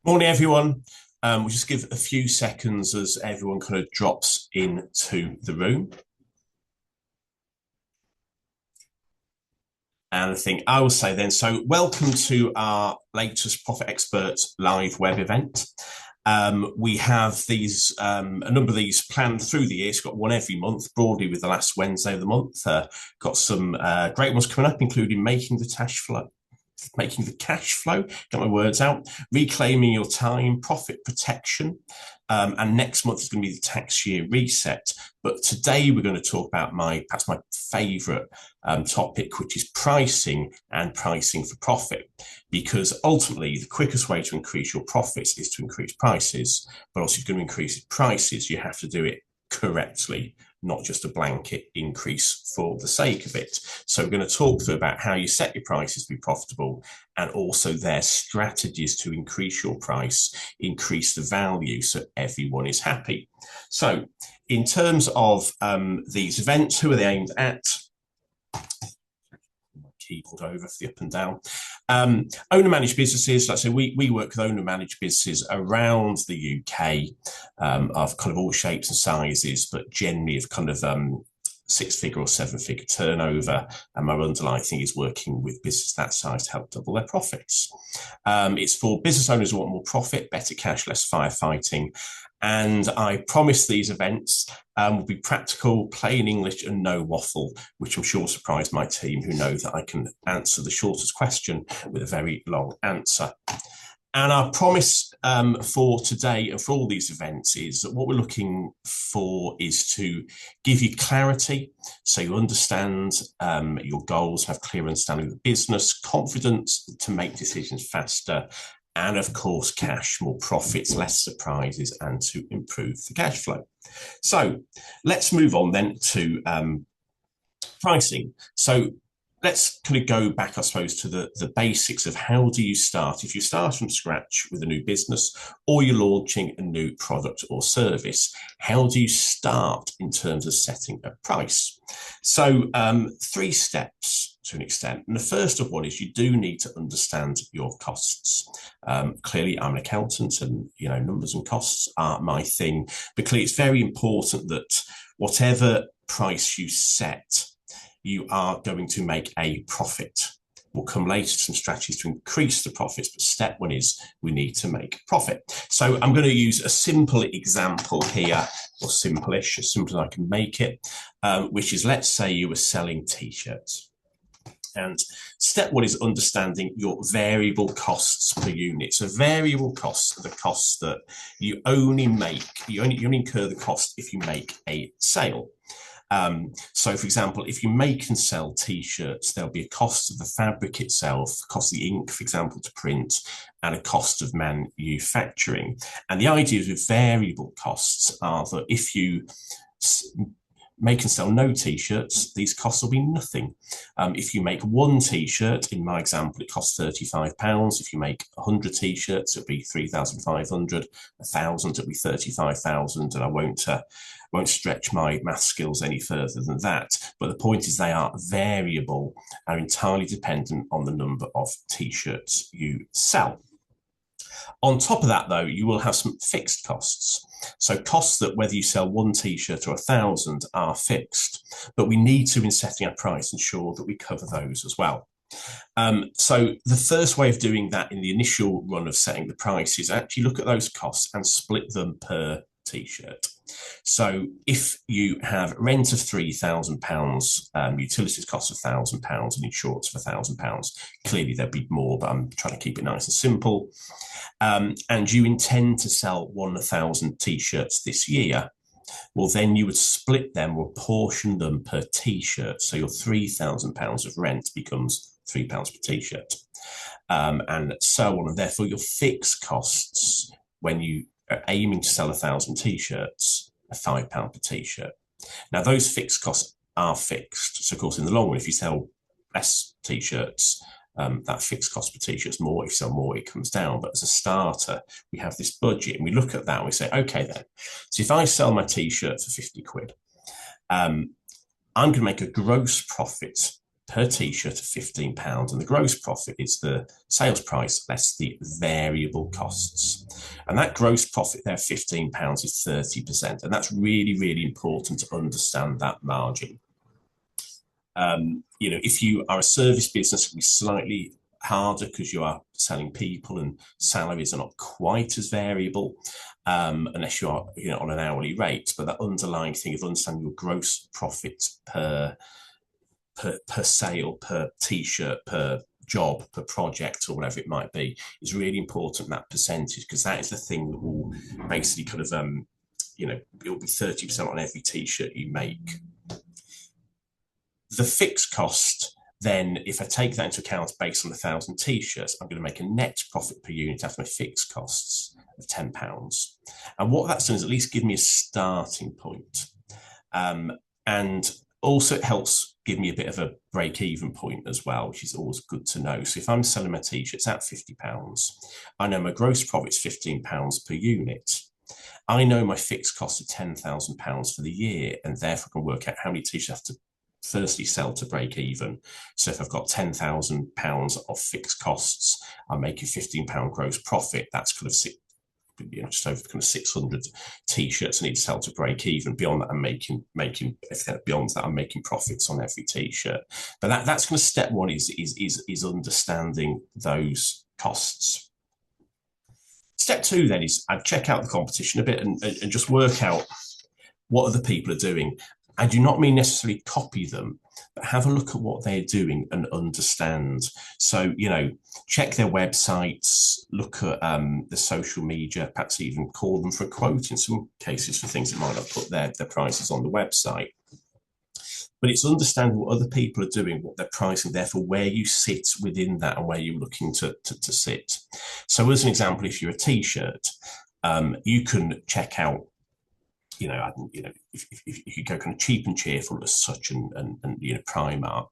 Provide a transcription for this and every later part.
Morning, everyone. We'll just give a few seconds as everyone kind of drops into the room. And I think I will say then, so welcome to our latest Profit Experts live web event. We have a number of these planned through the year. It's got one every month, broadly with the last Wednesday of the month. Got some great ones coming up, including making the cash flow, get my words out, reclaiming your time, profit protection. And next month is going to be the tax year reset. But today we're going to talk about perhaps my favourite topic, which is pricing and pricing for profit. Because ultimately, the quickest way to increase your profits is to increase prices. But also, if you're going to increase prices, you have to do it correctly, not just a blanket increase for the sake of it. So we're going to talk through about how you set your prices to be profitable and also their strategies to increase your price, increase the value so everyone is happy. So in terms of these events, who are they aimed at? Keyboard over for the up and down. Owner managed businesses, like I say, we work with owner managed businesses around the UK of kind of all shapes and sizes, but generally of kind of 6-figure or 7-figure turnover. And my underlying thing is working with business that size to help double their profits. It's for business owners who want more profit, better cash, less firefighting. And I promise these events will be practical, plain English, and no waffle, which I'm sure will surprise my team who know that I can answer the shortest question with a very long answer. And our promise for today and for all these events is that what we're looking for is to give you clarity so you understand your goals, have clear understanding of the business, confidence to make decisions faster, and of course, cash, more profits, less surprises, and to improve the cash flow. So let's move on then to pricing. So let's kind of go back, I suppose, to the basics of how do you start? If you start from scratch with a new business or you're launching a new product or service, how do you start in terms of setting a price? So 3 steps to an extent. And the first of one is you do need to understand your costs. Clearly, I'm an accountant and, numbers and costs are my thing. But clearly, it's very important that whatever price you set, you are going to make a profit. We'll come later to some strategies to increase the profits, but step 1 is we need to make profit. So I'm going to use a simple example here, or simple-ish, as simple as I can make it, which is, let's say you were selling t-shirts. And step 1 is understanding your variable costs per unit. So variable costs are the costs that you only incur the cost if you make a sale. So, for example, if you make and sell t-shirts, there'll be a cost of the fabric itself, cost of the ink, for example, to print, and a cost of manufacturing. And the idea with variable costs are that if you make and sell no t-shirts, these costs will be nothing. If you make 1 t-shirt, in my example, it costs £35. If you make 100 t-shirts, it'll be 3,500. 1,000, it'll be 35,000. And I won't stretch my math skills any further than that. But the point is they are variable and entirely dependent on the number of t-shirts you sell. On top of that, though, you will have some fixed costs. So costs that whether you sell 1 t-shirt or 1,000 are fixed, but we need to, in setting our price, ensure that we cover those as well. So the first way of doing that in the initial run of setting the price is actually look at those costs and split them per t-shirt. So if you have rent of £3,000, utilities cost of £1,000 and insurance of £1,000, clearly there'd be more, but I'm trying to keep it nice and simple. And you intend to sell 1,000 t-shirts this year, well, then you would split them or portion them per t-shirt. So your £3,000 of rent becomes £3 per t-shirt, and so on. And therefore, your fixed costs when you are aiming to sell 1,000 t-shirts are £5 per t-shirt. Now, those fixed costs are fixed. So, of course, in the long run, if you sell less t-shirts, that fixed cost per t-shirt is more. If you sell more, it comes down. But as a starter, we have this budget and we look at that and we say, okay, then. So if I sell my t-shirt for 50 quid, I'm going to make a gross profit per t-shirt of £15, and the gross profit is the sales price less the variable costs. And that gross profit there, £15, is 30%. And that's really, really important to understand that margin. If you are a service business, it'll be slightly harder because you are selling people and salaries are not quite as variable unless you are on an hourly rate. But that underlying thing of understanding your gross profit per sale, per t-shirt, per job, per project, or whatever it might be, is really important, that percentage, because that is the thing that will basically kind of it'll be 30% on every t-shirt you make. The fixed cost, then, if I take that into account based on 1,000 t-shirts, I'm going to make a net profit per unit after my fixed costs of £10. And what that's done is at least give me a starting point. And also it helps give me a bit of a break-even point as well, which is always good to know. So if I'm selling my t-shirts at £50, I know my gross profit is £15 per unit. I know my fixed cost of £10,000 for the year, and therefore I can work out how many t-shirts I have to firstly sell to break even. So if I've got £10,000 of fixed costs, I'm making £15 gross profit. That's kind of just over kind of 600 t-shirts I need to sell to break even. Beyond that, I'm making beyond that, I'm making profits on every t-shirt. But that's kind of step one, is understanding those costs. Step two then is I'd check out the competition a bit and just work out what other people are doing. I do not mean necessarily copy them, but have a look at what they're doing and understand. So, check their websites, look at the social media, perhaps even call them for a quote in some cases for things that might not put their prices on the website. But it's understanding what other people are doing, what they're pricing, therefore where you sit within that and where you're looking to sit. So as an example, if you're a t-shirt, you can check out, if you go kind of cheap and cheerful as such, and Primark,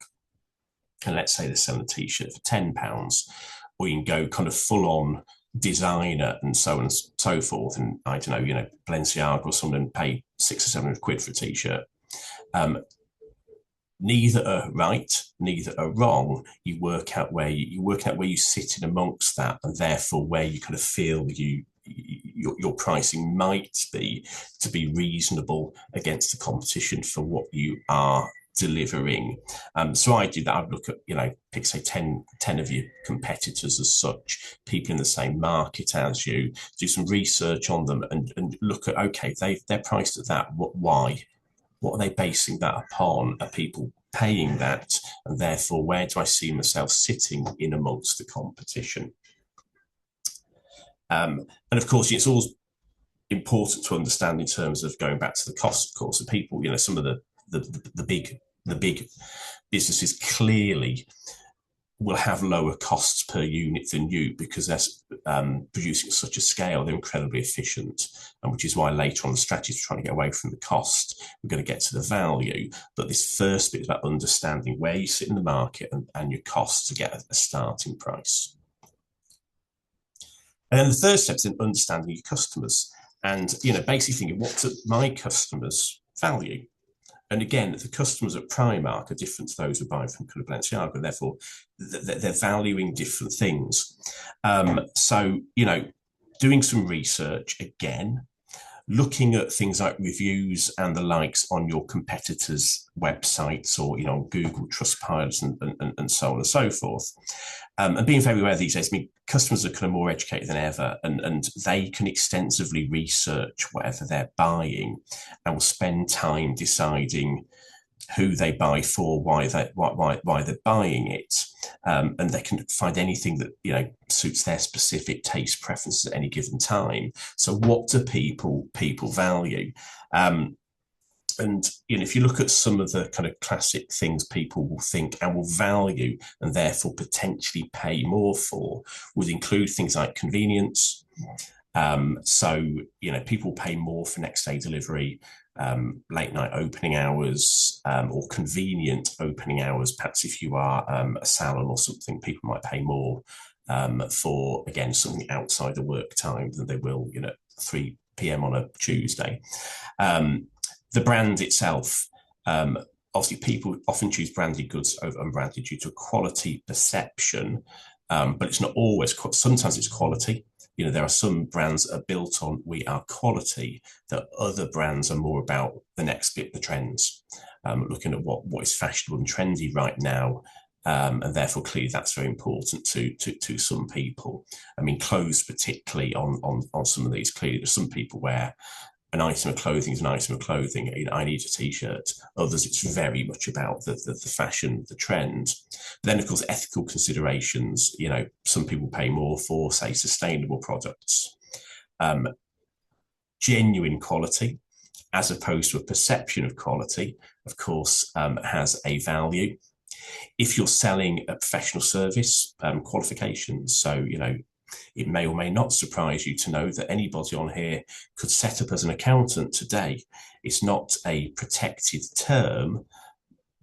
and let's say they're selling a t-shirt for £10, or you can go kind of full on designer and so on and so forth, and I don't know, Balenciaga or something, and pay £600 or £700 for a t-shirt. Neither are right, neither are wrong. You work out where you sit in amongst that, and therefore where you kind of feel your pricing might be to be reasonable against the competition for what you are delivering. So I do that. I'd look at, pick say 10 of your competitors as such, people in the same market as you, do some research on them and look at, okay, they're priced at that. Why? What are they basing that upon? Are people paying that? And therefore, where do I see myself sitting in amongst the competition? And of course, it's always important to understand in terms of going back to the cost, of course, of people, some of the big businesses clearly will have lower costs per unit than you, because they're producing at such a scale, they're incredibly efficient, and which is why later on the strategy is trying to get away from the cost. We're going to get to the value, but this first bit is about understanding where you sit in the market and your costs to get a starting price. And then the third step is in understanding your customers and, basically thinking, what do my customers value? And again, the customers at Primark are different to those who buy from Balenciaga. Therefore, they're valuing different things. So, doing some research again, looking at things like reviews and the likes on your competitors' websites, or on Google Trustpilot and so on and so forth, and being very aware these days. I mean, customers are kind of more educated than ever, and they can extensively research whatever they're buying, and will spend time deciding who they buy for, why they're buying it, and they can find anything that suits their specific taste preferences at any given time. So, what do people value? And if you look at some of the kind of classic things people will think and will value, and therefore potentially pay more for, would include things like convenience. So people pay more for next day delivery, late night opening hours, or convenient opening hours. Perhaps if you are a salon or something, people might pay more for, again, something outside the work time than they will 3 p.m. on a Tuesday. The brand itself, obviously people often choose branded goods over unbranded due to a quality perception, but it's not always. Sometimes it's quality. You know, there are some brands that are built on we are quality, that other brands are more about the next bit, the trends, looking at what is fashionable and trendy right now. And therefore, clearly, that's very important to some people. I mean, clothes, particularly on some of these, clearly, there's some people where an item of clothing is an item of clothing. You know, I need a t-shirt. Others, it's very much about the fashion, the trend. But then, of course, ethical considerations. You know, some people pay more for, say, sustainable products. Genuine quality, as opposed to a perception of quality, of course, has a value. If you're selling a professional service, qualifications, so, you know, it may or may not surprise you to know that anybody on here could set up as an accountant today. It's not a protected term,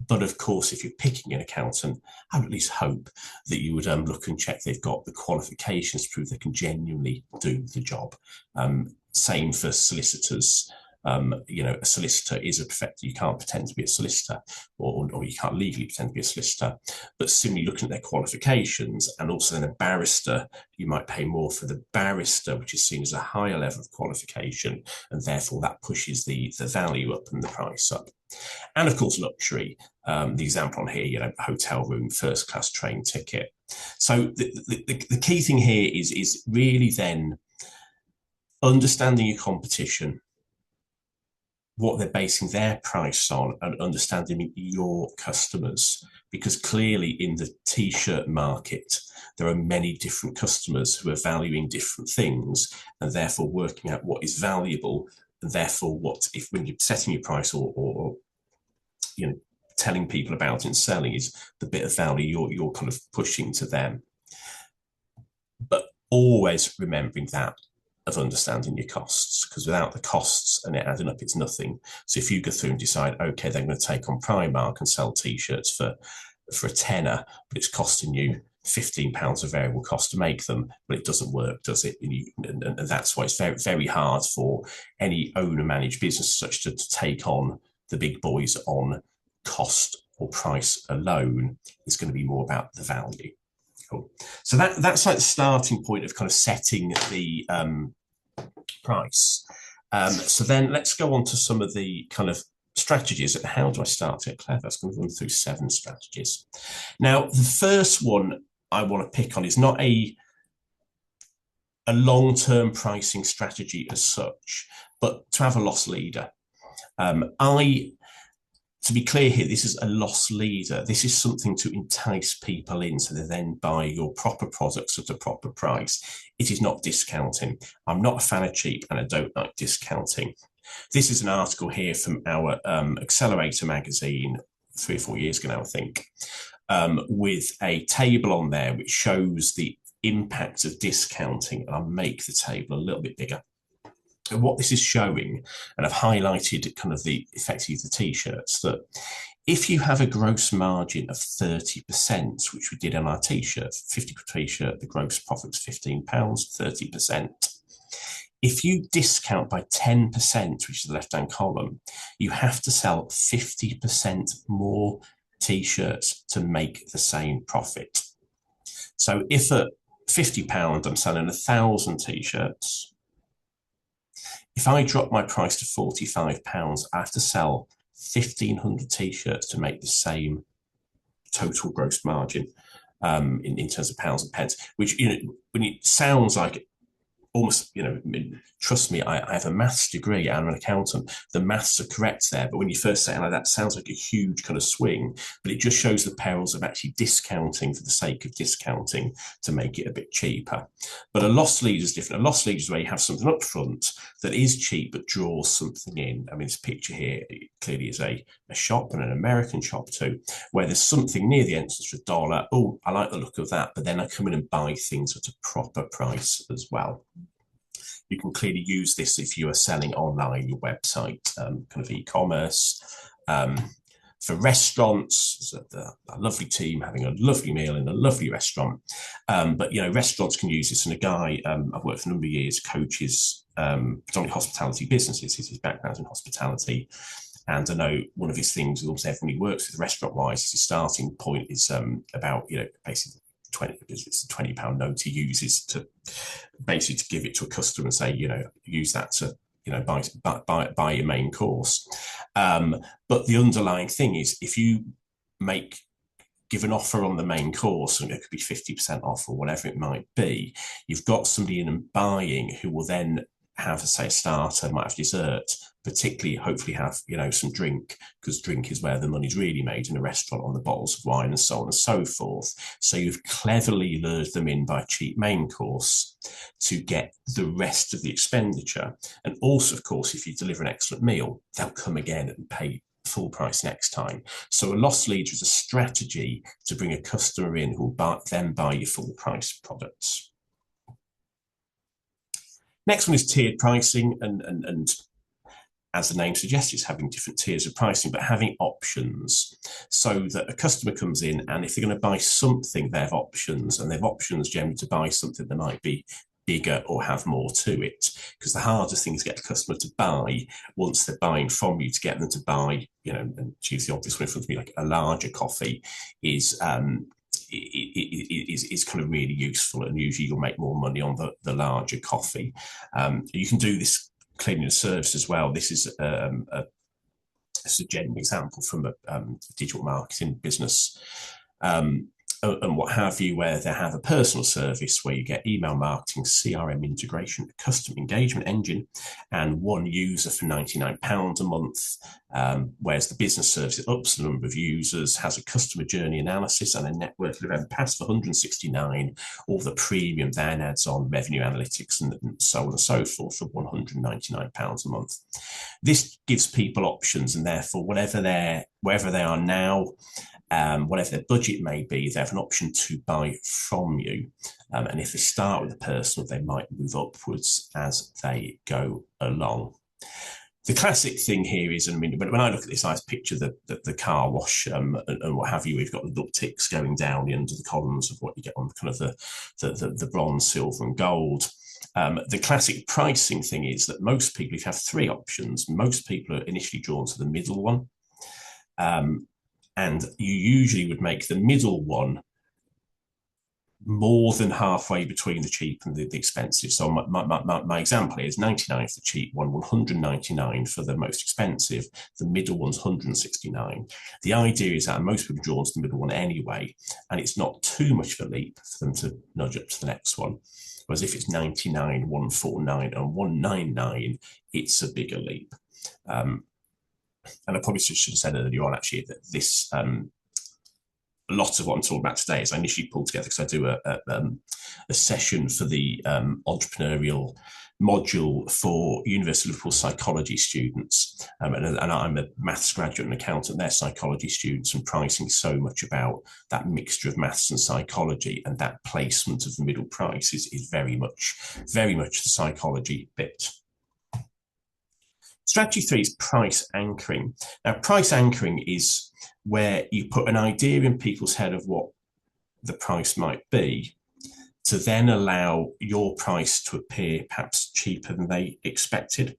but of course, if you're picking an accountant, I would at least hope that you would look and check they've got the qualifications to prove they can genuinely do the job. Same for solicitors. You know, a solicitor is a perfect, you can't pretend to be a solicitor, or you can't legally pretend to be a solicitor, but simply looking at their qualifications. And also then a barrister, you might pay more for the barrister, which is seen as a higher level of qualification, and therefore that pushes the value up and the price up. And of course, luxury, the example on here, you know, hotel room, first class train ticket. So the key thing here is really then understanding your competition, what they're basing their price on, and understanding your customers, because clearly in the t-shirt market there are many different customers who are valuing different things, and therefore working out what is valuable, and therefore what, if when you're setting your price or you know, telling people about it and selling, is the bit of value you're kind of pushing to them. But always remembering that of understanding your costs, because without the costs and it adding up, it's nothing. So if you go through and decide, okay, they're going to take on Primark and sell t-shirts for a tenner, but it's costing you £15 of variable cost to make them, but it doesn't work, does it? And that's why it's very, very hard for any owner-managed business such to take on the big boys on cost or price alone. It's going to be more about the value. Cool. So that's like the starting point of kind of setting the price. So then let's go on to some of the kind of strategies. And how do I start it? Claire, that's going to run through 7 strategies. Now, the first one I want to pick on is not a long-term pricing strategy as such, but to have a loss leader. To be clear here, this is a loss leader. This is something to entice people in so they then buy your proper products at a proper price. It is not discounting. I'm not a fan of cheap and I don't like discounting. This is an article here from our Accelerator magazine 3 or 4 years ago now, I think, with a table on there which shows the impact of discounting. And I'll make the table a little bit bigger. And what this is showing, and I've highlighted kind of the effectively the t-shirts, that if you have a gross margin of 30%, which we did on our t-shirt, 50 per t-shirt, the gross profit was £15, 30%. If you discount by 10%, which is the left-hand column, you have to sell 50% more t-shirts to make the same profit. So if at £50, I'm selling 1,000 t-shirts, if I drop my price to £45, I have to sell 1,500 t-shirts to make the same total gross margin in terms of pounds and pence, which, you know, when it sounds like almost, you know, trust me, I have a maths degree, I'm an accountant, the maths are correct there, but when you first say it like that, sounds like a huge kind of swing, but it just shows the perils of actually discounting for the sake of discounting to make it a bit cheaper. But a loss leader is different. A loss leader is where you have something up front that is cheap but draws something in. I mean, this picture here clearly is a shop, and an American shop too, where there's something near the entrance for $1. Oh, I like the look of that, but then I come in and buy things at a proper price as well. You can clearly use this if you are selling online, your website, kind of e-commerce. For restaurants, a lovely team having a lovely meal in a lovely restaurant. But, you know, restaurants can use this. And a guy I've worked for a number of years, coaches predominantly hospitality businesses. His background in hospitality. And I know one of his things with almost everyone he works with restaurant-wise, his starting point is about, basically 20, it's a £20 note he uses to basically to give it to a customer and say, use that to, buy your main course. But the underlying thing is, if you give an offer on the main course, and it could be 50% off or whatever it might be, you've got somebody in and buying who will then have, say, a starter, might have dessert, particularly hopefully have, some drink, because drink is where the money's really made in a restaurant, on the bottles of wine and so on and so forth. So you've cleverly lured them in by a cheap main course to get the rest of the expenditure. And also, of course, if you deliver an excellent meal, they'll come again and pay full price next time. So a loss leader is a strategy to bring a customer in who will then buy your full price products. Next one is tiered pricing, and as the name suggests, it's having different tiers of pricing, but having options so that a customer comes in, and if they're going to buy something, they have options, and they have options generally to buy something that might be bigger or have more to it, because the hardest thing is to get the customer to buy once they're buying from you, to get them to buy, and choose the obvious one in front of me, like a larger coffee is kind of really useful, and usually you'll make more money on the larger coffee. You can do this cleaning and service as well. This is a genuine example from a digital marketing business, and what have you, where they have a personal service where you get email marketing, CRM integration, a custom engagement engine, and one user for £99 a month, whereas the business service ups the number of users, has a customer journey analysis and a network of event pass for £169, all the premium then adds on revenue analytics and so on and so forth for £199 a month. This gives people options, and therefore wherever they are now, whatever their budget may be, they have an option to buy from you. And if they start with a personal, they might move upwards as they go along. The classic thing here is, when I look at this, I picture the car wash and what have you. We've got the little ticks going down under the columns of what you get on kind of the bronze, silver, and gold. The classic pricing thing is that most people, if you have three options, most people are initially drawn to the middle one. And you usually would make the middle one more than halfway between the cheap and the expensive. So my example is 99 for the cheap one, 199 for the most expensive. The middle one's 169. The idea is that most people draw to the middle one anyway, and it's not too much of a leap for them to nudge up to the next one. Whereas if it's 99, 149, and 199, it's a bigger leap. And I probably should have said earlier on, actually, that this, a lot of what I'm talking about today is I initially pulled together because I do a session for the entrepreneurial module for University of Liverpool psychology students. And I'm a maths graduate and accountant. They're psychology students, and pricing is so much about that mixture of maths and psychology, and that placement of the middle price is very much the psychology bit. Strategy 3 is price anchoring. Now, price anchoring is where you put an idea in people's head of what the price might be, to then allow your price to appear perhaps cheaper than they expected.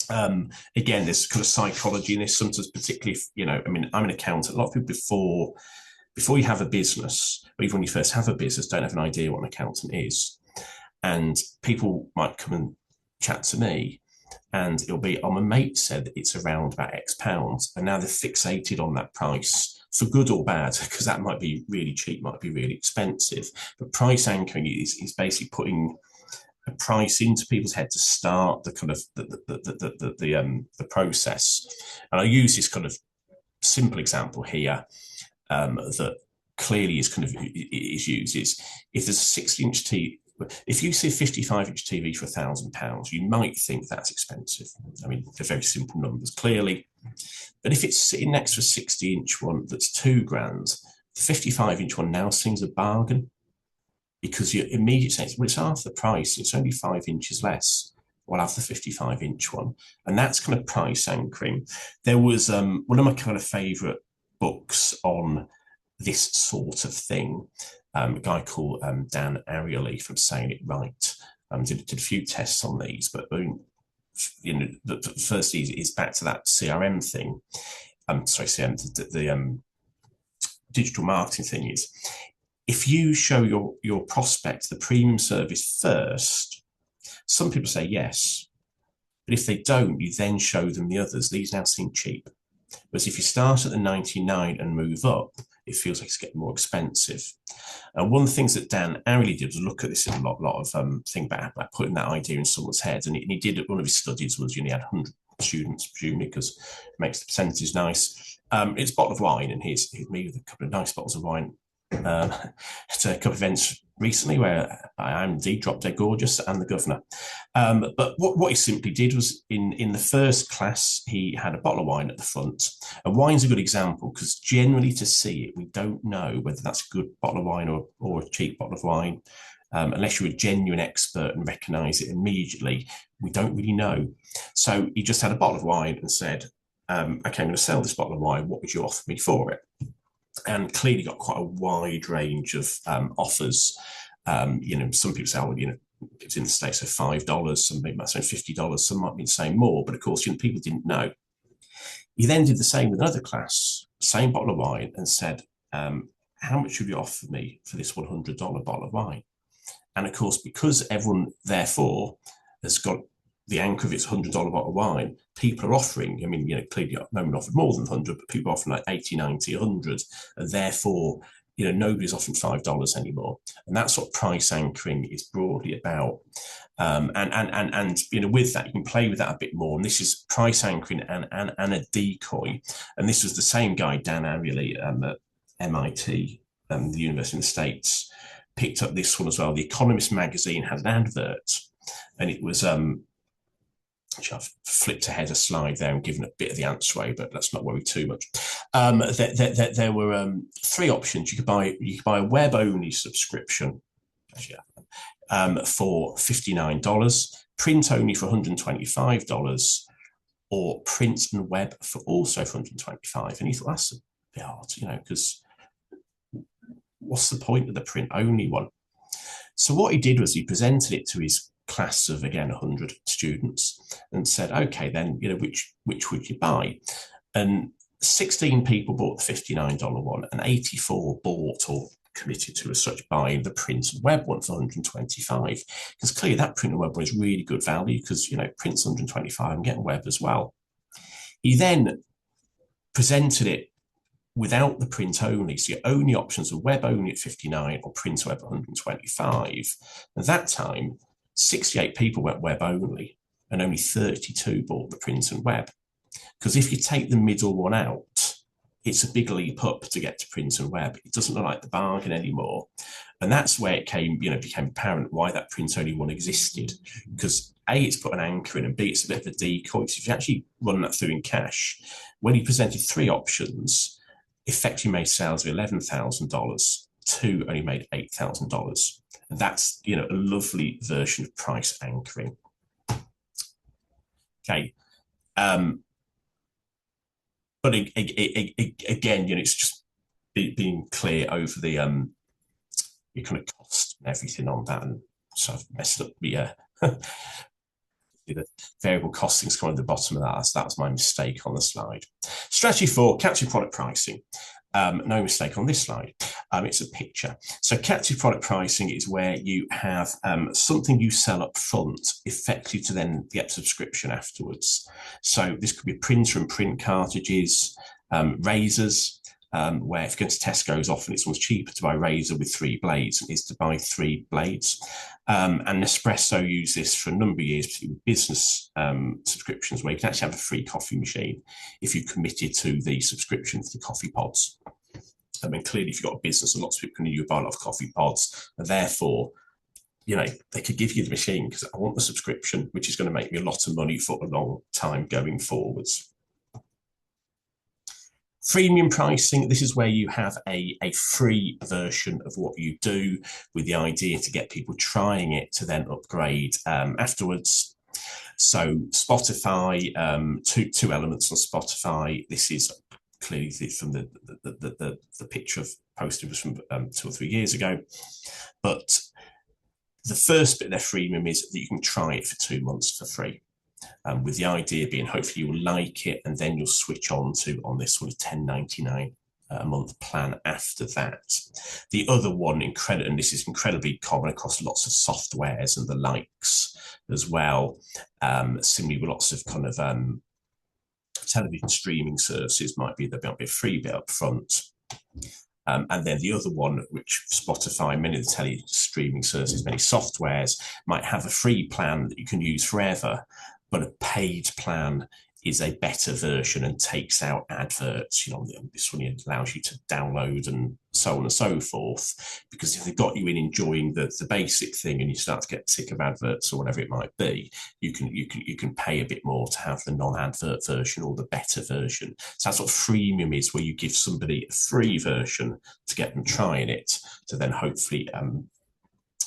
Again, there's kind of psychology in this, sometimes particularly if, I'm an accountant. A lot of people before you have a business, or even when you first have a business, don't have an idea what an accountant is. And people might come and chat to me, and it'll be, my mate said that it's around about X pounds, and now they're fixated on that price, for good or bad, because that might be really cheap, might be really expensive. But price anchoring is basically putting a price into people's head to start the kind of the process. And I use this kind of simple example here that clearly is kind of is used is, if there's a 60-inch TV. If you see a 55-inch TV for £1,000, you might think that's expensive. I mean, they're very simple numbers, clearly. But if it's sitting next to a 60-inch one that's £2,000, the 55-inch one now seems a bargain, because your immediate sense, well, it's half the price, it's only 5 inches less. We'll have the 55-inch one. And that's kind of price anchoring. There was one of my kind of favourite books on this sort of thing. A guy called Dan Ariely from Saying It Right did a few tests on these, but the first is back to that CRM thing. Sorry, CRM, the digital marketing thing is, if you show your prospect the premium service first, some people say yes. But if they don't, you then show them the others. These now seem cheap. Whereas if you start at the 99 and move up, it feels like it's getting more expensive. And one of the things that Dan Ariely did was look at this in a lot of think about putting that idea in someone's head. And he did, one of his studies was, he had 100 students, presumably, because it makes the percentages nice. It's a bottle of wine, and here's me with a couple of nice bottles of wine at a couple of events recently where I am indeed drop dead gorgeous and the governor. But what he simply did was, in the first class, he had a bottle of wine at the front. And wine's a good example because generally to see it, we don't know whether that's a good bottle of wine or a cheap bottle of wine. Unless you're a genuine expert and recognise it immediately, we don't really know. So he just had a bottle of wine and said, okay, I'm going to sell this bottle of wine. What would you offer me for it? And clearly got quite a wide range of offers. Some people say, oh, it's in the States, so $5, some people might say $50, some might be saying more, but of course, people didn't know. He then did the same with another class, same bottle of wine, and said, how much would you offer me for this $100 bottle of wine? And of course, because everyone, therefore, has got the anchor of its $100 bottle of wine, people are offering, clearly no one offered more than 100, but people are offering like 80, 90, 100, and therefore, nobody's offering $5 anymore. And that's what price anchoring is broadly about. And with that, you can play with that a bit more. And this is price anchoring and a decoy. And this was the same guy, Dan Ariely, at MIT, the University of the States, picked up this one as well. The Economist magazine had an advert, and it was I've flipped ahead a slide there and given a bit of the answer away, but let's not worry too much. There were three options. You could buy a web-only subscription for $59, print only for $125, or print and web for also for $125. And you thought, that's a bit hard, because what's the point of the print only one? So what he did was he presented it to his class of, again, 100 students and said, okay, then, which would you buy? And 16 people bought the $59 one, and 84 bought or committed to as such buying the print and web one for $125. Because clearly that print and web one is really good value because, print's $125 and getting web as well. He then presented it without the print only. So your only options are web only at $59 or print web at $125. At that time, 68 people went web only and only 32 bought the print and web. Because if you take the middle one out, it's a big leap up to get to print and web. It doesn't look like the bargain anymore. And that's where it became apparent why that print only one existed. Because A, it's put an anchor in, and B, it's a bit of a decoy. So if you actually run that through in cash, when he presented three options, effectively made sales of $11,000, two only made $8,000. And that's, a lovely version of price anchoring. Okay. But again, it's just being clear over the your kind of cost and everything on that, and so I've messed up the variable costings coming at the bottom of that. So that was my mistake on the slide. Strategy 4, captive product pricing. No mistake on this slide. It's a picture. So captive product pricing is where you have something you sell up front effectively to then get subscription afterwards. So this could be printer and print cartridges, razors, where if you go to Tesco's, often it's almost cheaper to buy a razor with 3 blades than it is to buy 3 blades. And Nespresso use this for a number of years, particularly with business subscriptions, where you can actually have a free coffee machine if you committed to the subscription for the coffee pods. I mean, clearly, if you've got a business and lots of people can buy a lot of coffee pods, and therefore, they could give you the machine because I want the subscription, which is going to make me a lot of money for a long time going forwards. Freemium pricing, this is where you have a free version of what you do with the idea to get people trying it to then upgrade afterwards. So Spotify, two elements on Spotify. This is clearly from the picture of posted was from 2 or 3 years ago. But the first bit of their freemium is that you can try it for 2 months for free. with the idea being hopefully you'll like it and then you'll switch on this sort of 10.99 a month plan after that. The other one, and this is incredibly common across lots of softwares and the likes as well, similarly with lots of kind of television streaming services, might be a free bit up front. And then the other one, which Spotify, many of the tele streaming services, many softwares might have a free plan that you can use forever, but a paid plan is a better version and takes out adverts. This one allows you to download and so on and so forth. Because if they've got you in enjoying the basic thing and you start to get sick of adverts or whatever it might be, you can pay a bit more to have the non-advert version or the better version. So that's what freemium is, where you give somebody a free version to get them trying it, to then hopefully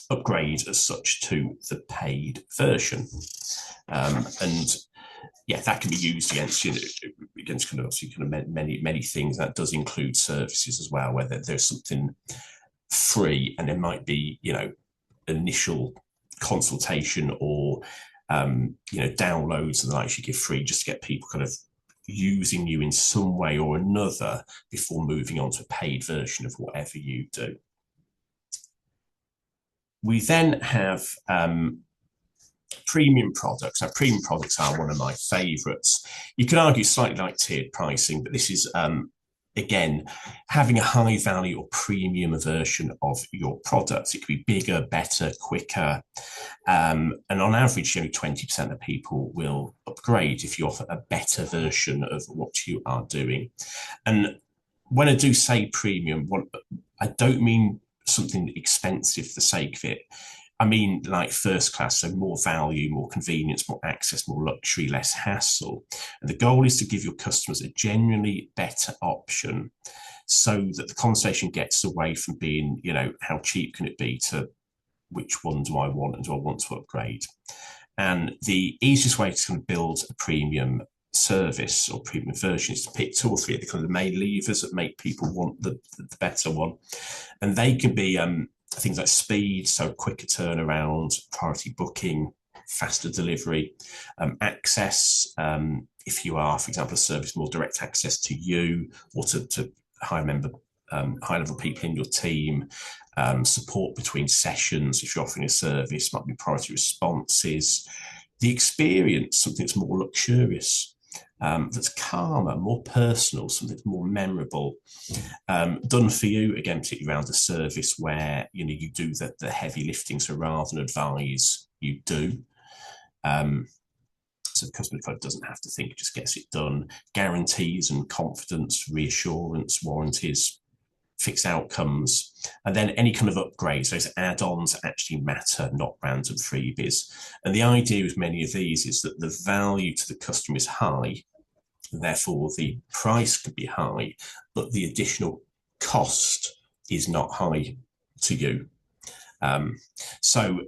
upgrade as such to the paid version. And yeah, that can be used against kind of many things. That does include services as well, where there's something free and there might be initial consultation or downloads and the like you give free just to get people kind of using you in some way or another before moving on to a paid version of whatever you do. We then have premium products. Now, premium products are one of my favourites. You can argue slightly like tiered pricing, but this is, again, having a high value or premium version of your products. It could be bigger, better, quicker. And on average, only 20% of people will upgrade if you offer a better version of what you are doing. And when I do say premium, I don't mean something expensive for the sake of it. I mean, like first class, so more value, more convenience, more access, more luxury, less hassle. And the goal is to give your customers a genuinely better option so that the conversation gets away from being, how cheap can it be, to which one do I want and do I want to upgrade? And the easiest way to kind of build a premium service or premium version is to pick two or three of the kind of the main levers that make people want the better one. And they can be things like speed, so quicker turnaround, priority booking, faster delivery, access, if you are, for example, a service, more direct access to you or to high-level people in your team, support between sessions if you're offering a service, might be priority responses. The experience, something that's more luxurious, that's calmer, more personal, something that's more memorable, done for you, again, particularly around the service where you do the heavy lifting, so rather than advise, you do. So the customer doesn't have to think, just gets it done. Guarantees and confidence, reassurance, warranties, fixed outcomes, and then any kind of upgrades, those add-ons actually matter, not random freebies. And the idea with many of these is that the value to the customer is high, and therefore the price could be high, but the additional cost is not high to you. So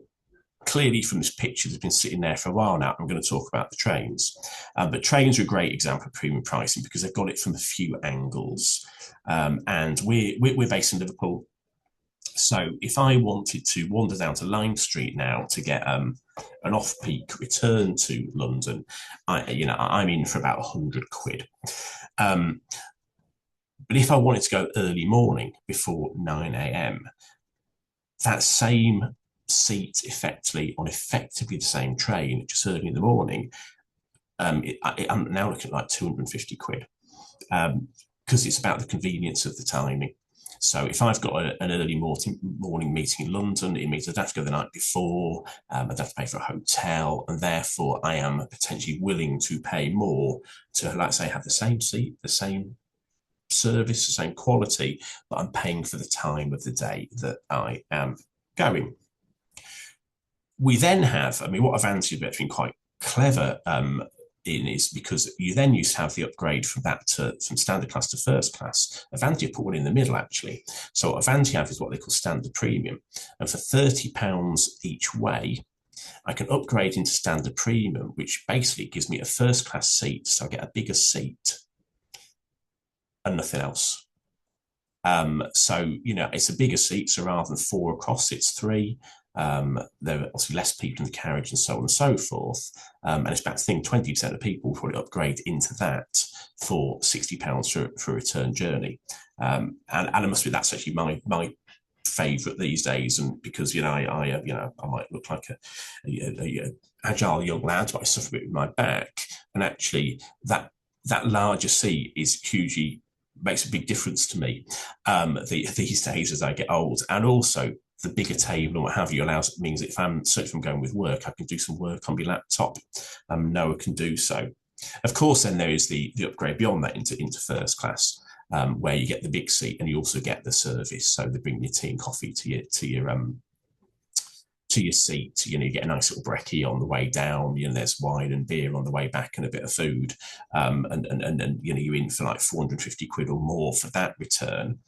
clearly from this picture that's been sitting there for a while now, I'm going to talk about the trains. But trains are a great example of premium pricing because they've got it from a few angles. And we're based in Liverpool. So if I wanted to wander down to Lime Street now to get an off-peak return to London, I'm in for about 100 quid. But if I wanted to go early morning before 9 a.m., that same seat effectively the same train, just early in the morning, I'm now looking at like 250 quid. Because it's about the convenience of the timing. So if I've got an early morning meeting in London, it means I'd have to go the night before, I'd have to pay for a hotel, and therefore I am potentially willing to pay more to, like say, have the same seat, the same service, the same quality, but I'm paying for the time of the day that I am going. We then have, what Avanti have been quite clever in is because you then used to have the upgrade from standard class to first class. Avanti put one in the middle, actually. So Avanti have is what they call standard premium. And for £30 each way, I can upgrade into standard premium, which basically gives me a first class seat. So I get a bigger seat and nothing else. So, it's a bigger seat. So rather than 4 across, it's 3. There are obviously less people in the carriage and so on and so forth. And it's about to think 20% of people probably upgrade into that for £60 for a return journey. And I must be, that's actually my favourite these days, and because I might look like a agile young lad, but I suffer a bit with my back, and actually that larger seat is hugely makes a big difference to me these days as I get old, and also the bigger table and what have you means that if I'm certainly if I'm going with work, I can do some work on my laptop. Noah can do so. Of course, then there is the upgrade beyond that into first class, where you get the big seat and you also get the service. So they bring your tea and coffee to your seat. You get a nice little brekkie on the way down. There's wine and beer on the way back and a bit of food. And you're in for like 450 quid or more for that return.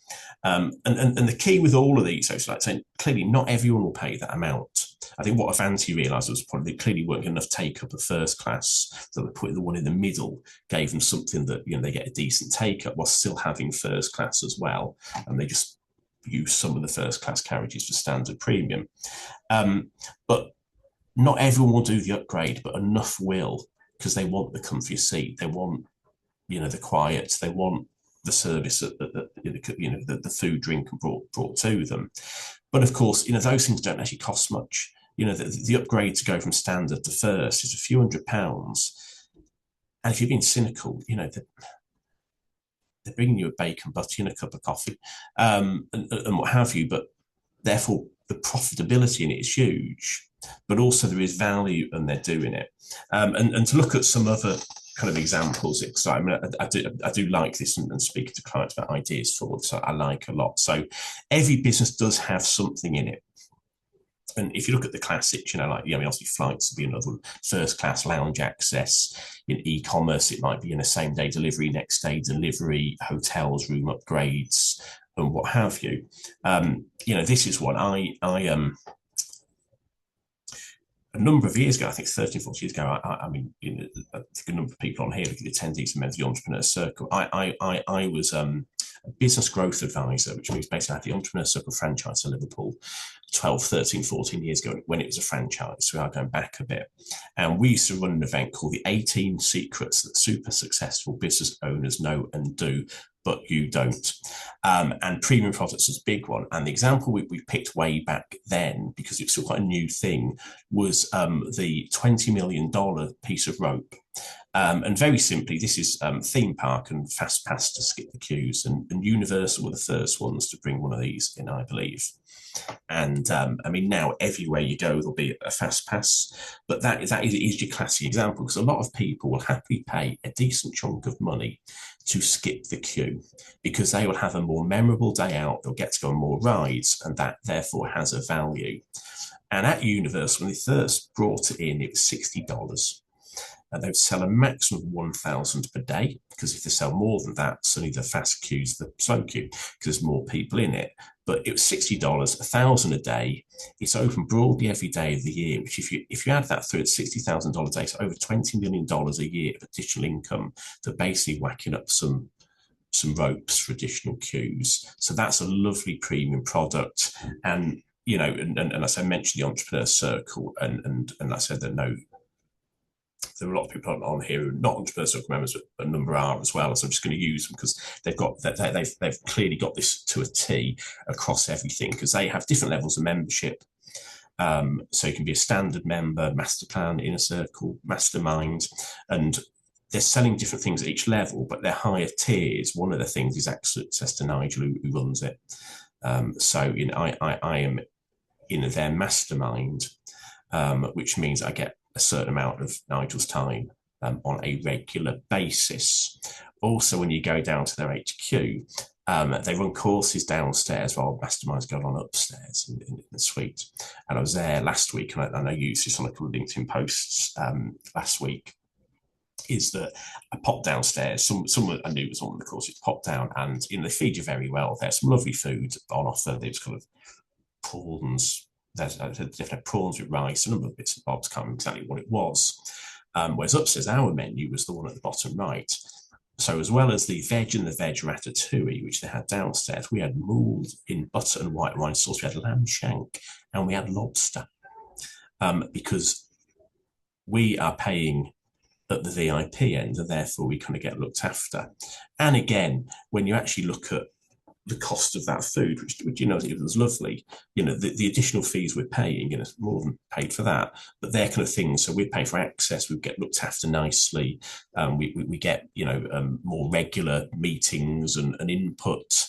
And the key with all of these, so it's like saying, clearly not everyone will pay that amount. I think what Avanti realised was probably clearly weren't enough take up of first class, so they put the one in the middle, gave them something that they get a decent take up while still having first class as well, and they just use some of the first class carriages for standard premium. But not everyone will do the upgrade, but enough will, because they want the comfy seat, they want the quiet, they want the service, the food, drink brought to them. But of course, those things don't actually cost much. The upgrade to go from standard to first is a few £100s. And if you're being cynical, they're bringing you a bacon butty and a cup of coffee, and what have you. But therefore, the profitability in it is huge. But also there is value, and they're doing it. And to look at some other kind of examples, I do like this and speaking to clients about ideas for it, so I like a lot. So every business does have something in it. And if you look at the classics, obviously flights would be another one, first class lounge access. In e-commerce, it might be in a same day delivery, next day delivery, hotels, room upgrades, and what have you. This is what I a number of years ago, I think 13, 14 years ago, I think a number of people on here, the attendees and members of the Entrepreneur Circle, I was a business growth advisor, which means basically I had the Entrepreneur Circle franchise in Liverpool 12, 13, 14 years ago when it was a franchise. So we are going back a bit. And we used to run an event called the 18 Secrets That Super Successful Business Owners Know and Do, but you don't. And premium products is a big one. And the example we picked way back then, because it was still quite a new thing, was the $20 million piece of rope. And very simply, this is theme park and fast pass to skip the queues. And Universal were the first ones to bring one of these in, I believe. And now everywhere you go, there'll be a fast pass. But that is your classic example, because a lot of people will happily pay a decent chunk of money to skip the queue, because they will have a more memorable day out. They'll get to go on more rides, and that therefore has a value. And at Universal, when they first brought it in, it was $60. They would sell a maximum of 1,000 per day, because if they sell more than that, suddenly the fast queue's the slow queue, because there's more people in it. But it was $60, 1,000 a day. It's open broadly every day of the year, which if you add that through, it's $60,000 a day, so over $20 million a year of additional income. They're basically whacking up some ropes for additional queues. So that's a lovely premium product. And and as I mentioned, the Entrepreneur Circle, and I said that there are a lot of people on here who are not Entrepreneur Circle members, but a number are as well. So I'm just going to use them because they've clearly got this to a T across everything, because they have different levels of membership. So you can be a standard member, master plan, inner circle, mastermind, and they're selling different things at each level, but they're higher tiers. One of the things is access to Nigel, who runs it. I am in their mastermind, which means I get a certain amount of Nigel's time on a regular basis. Also, when you go down to their HQ, they run courses downstairs while masterminds go on upstairs in the suite. And I was there last week, and I used this on a couple of LinkedIn posts last week, is that I popped downstairs. Someone I knew was on the courses, popped down, and they feed you very well. There's some lovely food on offer. There's kind of prawns. There's different prawns with rice, a number of bits and bobs, can't remember exactly what it was. Whereas upstairs, our menu was the one at the bottom right. So as well as the veg and the veg ratatouille, which they had downstairs, we had mulled in butter and white wine sauce. We had lamb shank and we had lobster, because we are paying at the VIP end, and therefore we kind of get looked after. And again, when you actually look at the cost of that food, which you know, it was lovely. You know, the additional fees we're paying, you know, more than paid for that. But they're kind of things. So we pay for access. We get looked after nicely. We get, you know, more regular meetings and input.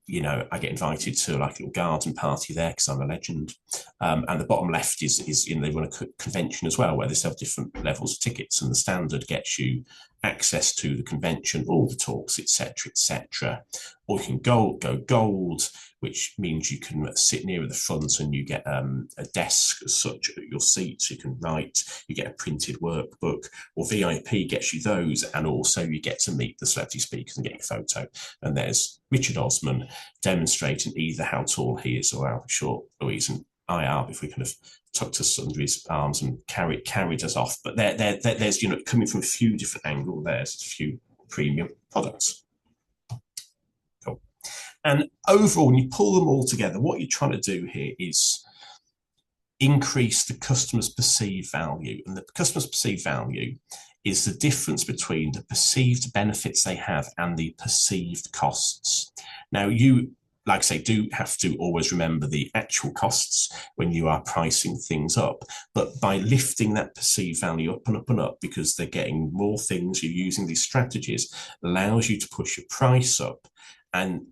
You know, I get invited to like a little garden party there because I'm a legend. And the bottom left is you know, they run a convention as well where they sell different levels of tickets, and the standard gets you access to the convention, all the talks, etc., etc. Or you can go gold, which means you can sit near the front and you get a desk as such at your seat, so you can write. You get a printed workbook. Or VIP gets you those, and also you get to meet the celebrity speakers and get your photo. And there's Richard Osman demonstrating either how tall he is or how short Louise and I are, if we kind of tucked us under his arms and carried us off. But there's, you know, coming from a few different angles, there's a few premium products. Cool. And overall, when you pull them all together, what you're trying to do here is increase the customer's perceived value. And the customer's perceived value is the difference between the perceived benefits they have and the perceived costs. Now, you, like I say, do have to always remember the actual costs when you are pricing things up. But by lifting that perceived value up and up and up, because they're getting more things, you're using these strategies, allows you to push your price up. And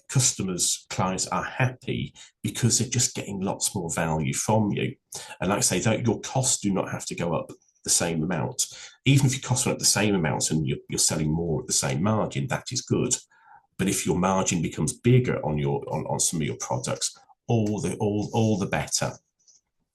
customers, clients are happy because they're just getting lots more value from you. And like I say, that your costs do not have to go up the same amount. Even if your costs went up the same amount and you're selling more at the same margin, that is good. But if your margin becomes bigger on some of your products, all the better.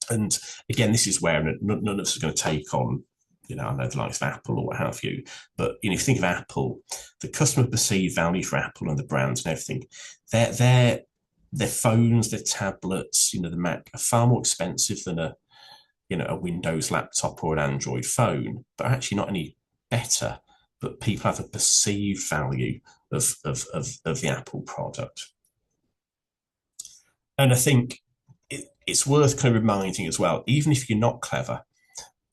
And again, this is where none of us are going to take on, you know, I know the likes of Apple or what have you, but you know, if you think of Apple, the customer perceived value for Apple and the brands and everything, their phones, their tablets, you know, the Mac are far more expensive than a Windows laptop or an Android phone, but actually not any better. But people have a perceived value of the Apple product. And I think it's worth kind of reminding as well, even if you're not clever,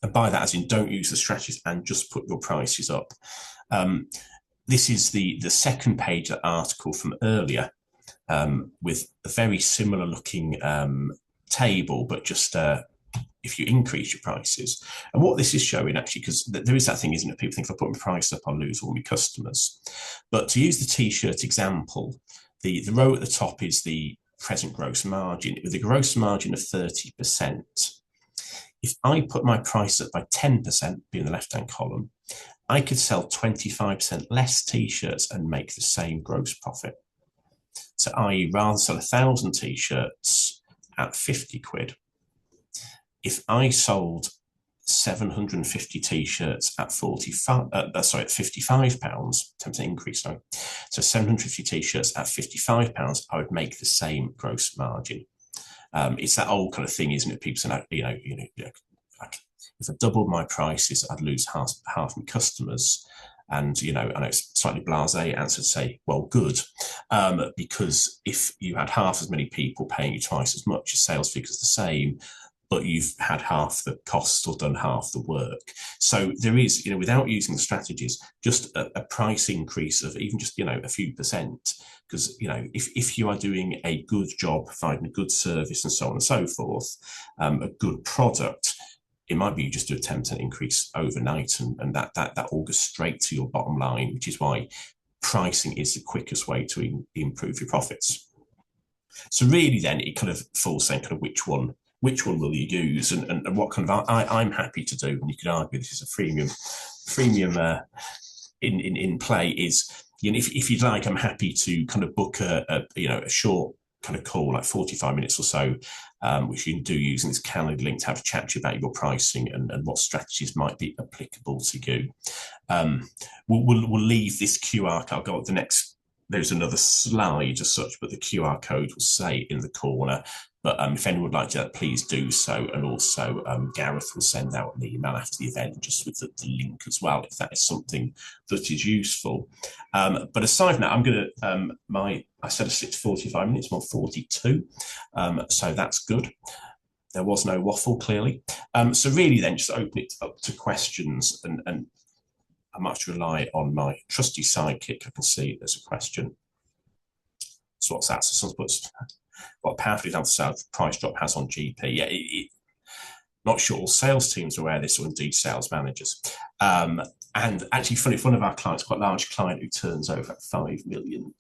and by that as in don't use the strategies and just put your prices up. This is the second page of the article from earlier, with a very similar looking table, but just if you increase your prices. And what this is showing, actually, because there is that thing, isn't it? People think if I put my price up, I'll lose all my customers. But to use the t-shirt example, the row at the top is the present gross margin, with a gross margin of 30%. If I put my price up by 10%, being the left-hand column, I could sell 25% less t-shirts and make the same gross profit. So i.e., rather sell 1,000 t-shirts at 50 quid, if I sold 750 t-shirts at 55 pounds, 10% increase, sorry. So 750 t-shirts at 55 pounds, I would make the same gross margin. It's that old kind of thing, isn't it? People say, if I doubled my prices, I'd lose half my customers. And, you know, I know it's slightly blasé answer to say, well, good. Because if you had half as many people paying you twice as much, your sales figure's the same, but you've had half the cost or done half the work. So there is, you know, without using the strategies, just a price increase of even just, you know, a few percent. Because, you know, if you are doing a good job, providing a good service and so on and so forth, a good product, it might be you just do a 10% increase overnight, and that all goes straight to your bottom line, which is why pricing is the quickest way to improve your profits. So really then it kind of falls saying kind of which one will you use, and what kind of I'm happy to do, and you could argue this is a freemium in play, is, you know, if you'd like, I'm happy to kind of book a short kind of call, like 45 minutes or so, which you can do using this calendar link to have a chat to you about your pricing and what strategies might be applicable to you. We'll leave this QR code. I'll go up the next. There's another slide as such, but the QR code will say in the corner. But if anyone would like to do that, please do so. And also, Gareth will send out an email after the event just with the link as well, if that is something that is useful. But aside from that, I'm going to, I said it's 45 minutes, more 42. So that's good. There was no waffle, clearly. So really then just open it up to questions, and I might rely on my trusty sidekick. I can see there's a question. So what's that? So someone puts, what powerful example sales price drop has on GP? Yeah, not sure all sales teams are aware of this, or indeed sales managers. And actually, funny, one of our clients, quite a large client who turns over £5 million,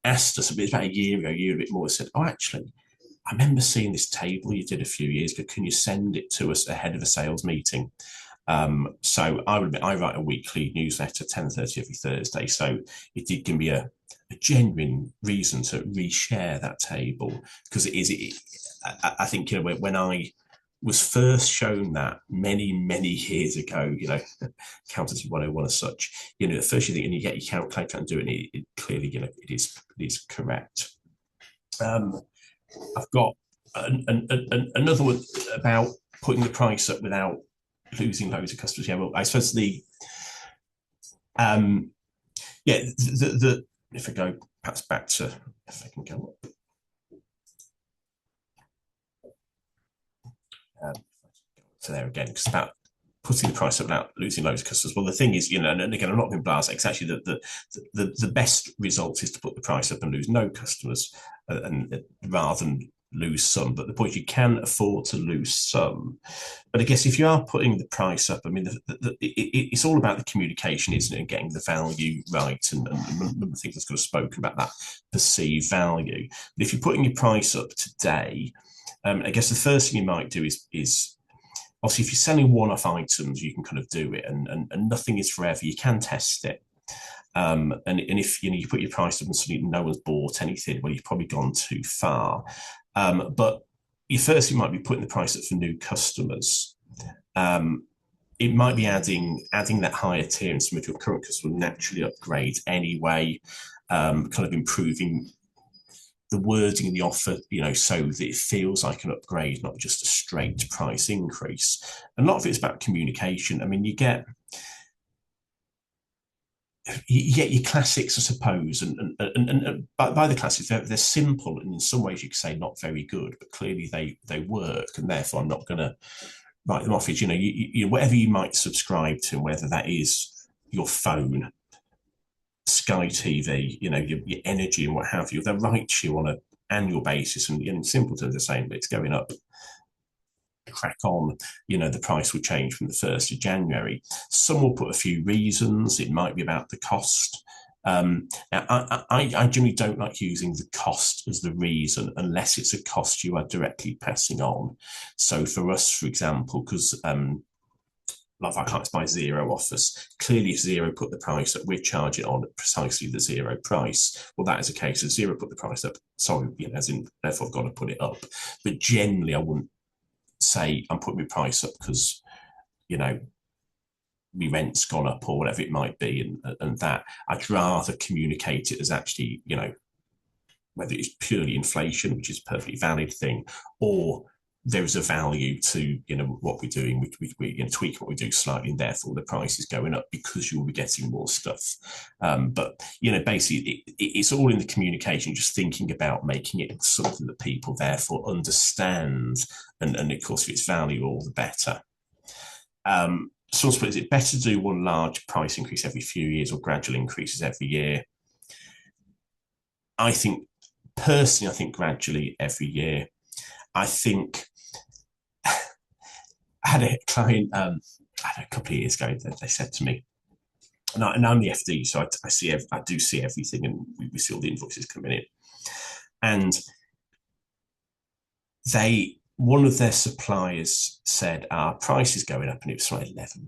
asked us, about a year ago, a year a bit more, said, oh, actually, I remember seeing this table you did a few years ago. Can you send it to us ahead of a sales meeting? So I write a weekly newsletter, 10:30 every Thursday. So it did give me a genuine reason to reshare that table, because I think, when I was first shown that many years ago, accountancy 101 as such, the first you think, and you get your calculator and do it, and it clearly, it is correct. I've got another one about putting the price up without losing loads of customers. Yeah, well, I suppose if I go perhaps back to, if I can go up to there again, because about putting the price up without losing loads of customers. Well, the thing is, and again, I'm not being blasé. It's actually the best result is to put the price up and lose no customers, and rather than lose some. But the point is, you can afford to lose some. But I guess if you are putting the price up, I mean, it's all about the communication, isn't it? And getting the value right. And one of the things that's kind of spoken about, that perceived value. But if you're putting your price up today, I guess the first thing you might do is obviously, if you're selling one-off items, you can kind of do it, and nothing is forever. You can test it. And if you put your price up and suddenly no one's bought anything, well, you've probably gone too far. But you firstly might be putting the price up for new customers. It might be adding that higher tier, and some of your current customers will naturally upgrade anyway, kind of improving the wording in the offer, so that it feels like an upgrade, not just a straight price increase. And a lot of it's about communication. I mean, you get your classics, I suppose, and by the classics, they're simple, and in some ways you could say not very good, but clearly they work, and therefore I'm not going to write them off. You whatever you might subscribe to, whether that is your phone, Sky TV, your energy and what have you, they'll write to you on an annual basis, and in simple terms, they're saying that it's going up. Crack on, the price will change from the 1st of January. Some will put a few reasons. It might be about the cost. I generally don't like using the cost as the reason unless it's a cost you are directly passing on. So for us, for example, because a lot of our clients buy Zero off us. Clearly, if Zero put the price up, we're charging on precisely the Zero price. Well, that is a case of Zero put the price up. Sorry, as in, therefore I've got to put it up. But generally, I wouldn't say I'm putting my price up because, my rent's gone up or whatever it might be, and that I'd rather communicate it as actually, whether it's purely inflation, which is a perfectly valid thing, or there is a value to what we're doing. We tweak what we do slightly, and therefore the price is going up because you'll be getting more stuff. But basically, it's all in the communication. Just thinking about making it something that people therefore understand, and of course, if it's value, all the better. So is it better to do one large price increase every few years or gradual increases every year? I think personally, gradually every year. I think I had a client a couple of years ago that they said to me, and I'm the FD, so I do see everything, and we see all the invoices coming in. And one of their suppliers said our price is going up, and it was like 11%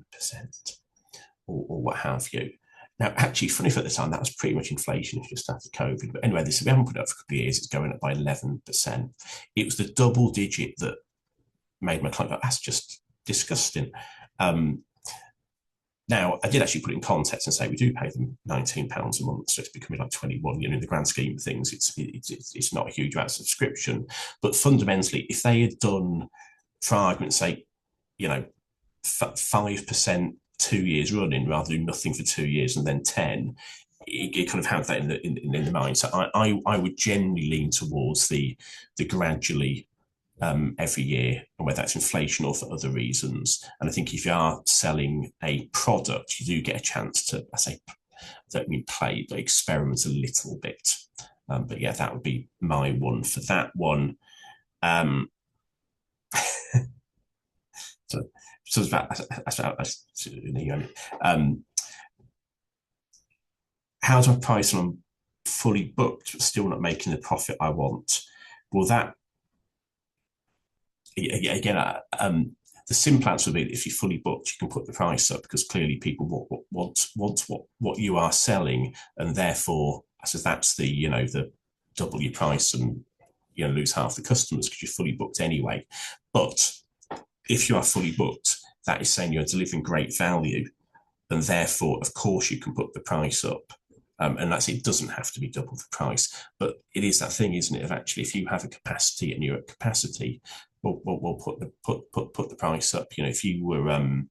or what have you. Now, actually, funny for at the time, that was pretty much inflation just after COVID. But anyway, we haven't put it up for a couple of years. It's going up by 11%. It was the double digit that made my client go, that's just disgusting. Now, I did actually put it in context and say we do pay them £19 a month, so it's becoming like 21. In the grand scheme of things, it's not a huge amount of subscription. But fundamentally, if they had done, for argument's sake, 5% 2 years running rather than nothing for 2 years and then 10, it kind of had that in the mind. So I would generally lean towards the gradually every year, and whether that's inflation or for other reasons. And I think if you are selling a product, you do get a chance to, I don't mean play, but experiment a little bit. But yeah, that would be my one for that one. So how do I price when I'm fully booked but still not making the profit I want? Well, that again, the simple answer would be if you're fully booked, you can put the price up because clearly people want what you are selling, and therefore, I suppose that's the double your price and lose half the customers because you're fully booked anyway. But if you are fully booked, that is saying you're delivering great value, and therefore, of course, you can put the price up. And that's it. Doesn't have to be double the price, but it is that thing, isn't it? Of actually, if you have a capacity and you're at capacity, we'll put the price up. If you were whether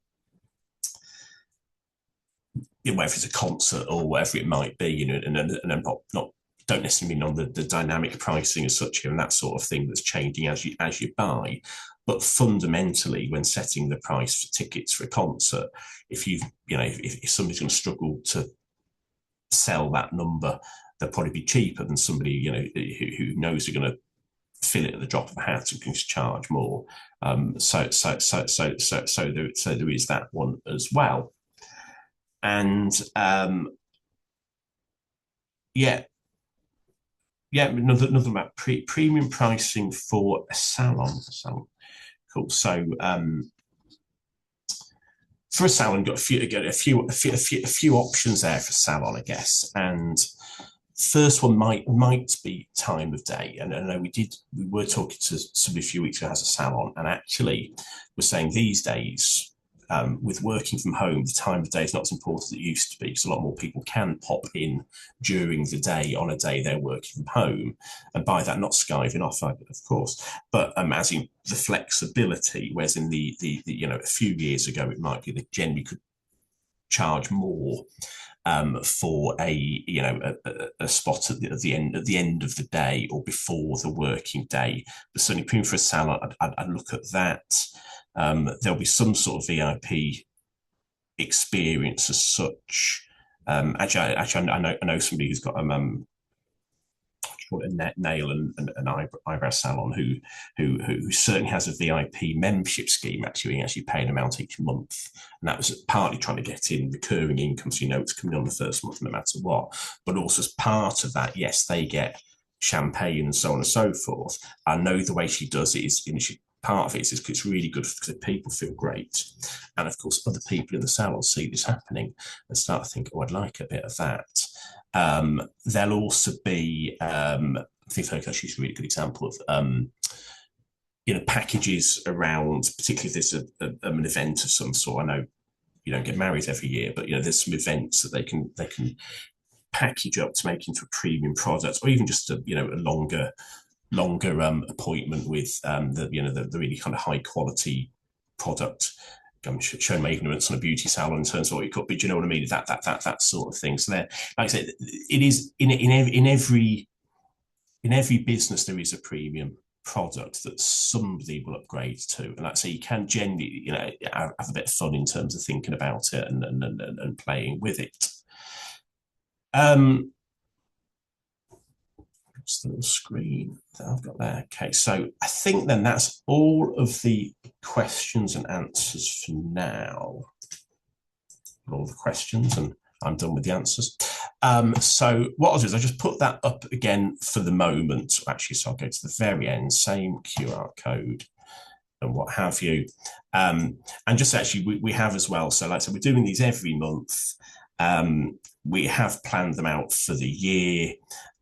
it's a concert or whatever it might be, and I'm not don't necessarily mean on the dynamic pricing as such, and that sort of thing that's changing as you buy. But fundamentally, when setting the price for tickets for a concert, if somebody's going to struggle to sell that number, they'll probably be cheaper than somebody who knows they're going to fill it at the drop of a hat and can charge more. So there is that one as well. And another about premium pricing for a salon. Cool. So for a salon, got a few options there for salon, I guess. And first one might be time of day. And I know we were talking to somebody a few weeks ago who has a salon, and actually we're saying these days, with working from home, the time of day is not as important as it used to be, because a lot more people can pop in during the day on a day they're working from home. And by that, not skiving off, of course, but as in the flexibility, whereas in the a few years ago, it might be that generally could charge more for a spot at the end of the day or before the working day. But certainly, premium for a salon, I'd look at that. There'll be some sort of VIP experience as such. Actually, I know somebody who's got a nail and eyebrow salon who certainly has a VIP membership scheme. Actually, pay an amount each month, and that was partly trying to get in recurring income, so it's coming on the first month no matter what. But also as part of that, yes, they get champagne and so on and so forth. I know the way she does it is part of it is because it's really good because people feel great. And of course, other people in the salon see this happening and start to think, oh, I'd like a bit of that. There'll also be, I think actually is a really good example of, packages around, particularly if there's an event of some sort. I know you don't get married every year, but there's some events that they can package up to make into a premium product, or even just a longer appointment with the really kind of high quality product. I'm showing my ignorance on a beauty salon in terms of what you could be. Do you know what I mean? That sort of thing. So there, like I said, it is in every business there is a premium product that somebody will upgrade to, and like I say, you can generally have a bit of fun in terms of thinking about it and playing with it. Just the little screen that I've got there. Okay, so I think then that's all of the questions and answers for now. All the questions, and I'm done with the answers. So what I'll do is I'll just put that up again for the moment. Actually, so I'll go to the very end, same QR code and what have you. And just actually, we have as well. So like I said, we're doing these every month. We have planned them out for the year.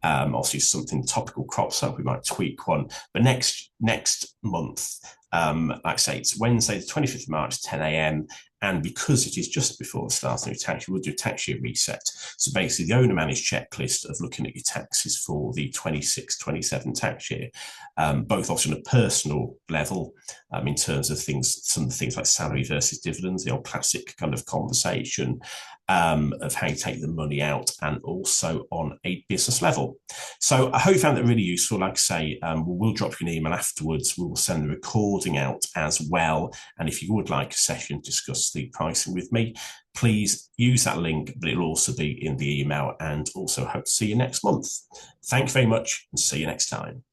Obviously, if something topical crops up, we might tweak one. But next month, Like I say, it's Wednesday, the 25th of March, 10 a.m. And because it is just before the start of your tax year, we'll do a tax year reset. So basically, the owner managed checklist of looking at your taxes for the 26-27 tax year, both also on a personal level, in terms of things, some of the things like salary versus dividends, the old classic kind of conversation, of how you take the money out, and also on a business level. So I hope you found that really useful. Like I say, we'll drop you an email afterwards. We will send the recording out as well. And if you would like a session to discuss the pricing with me, please use that link, but it'll also be in the email. And also hope to see you next month. Thank you very much, and see you next time.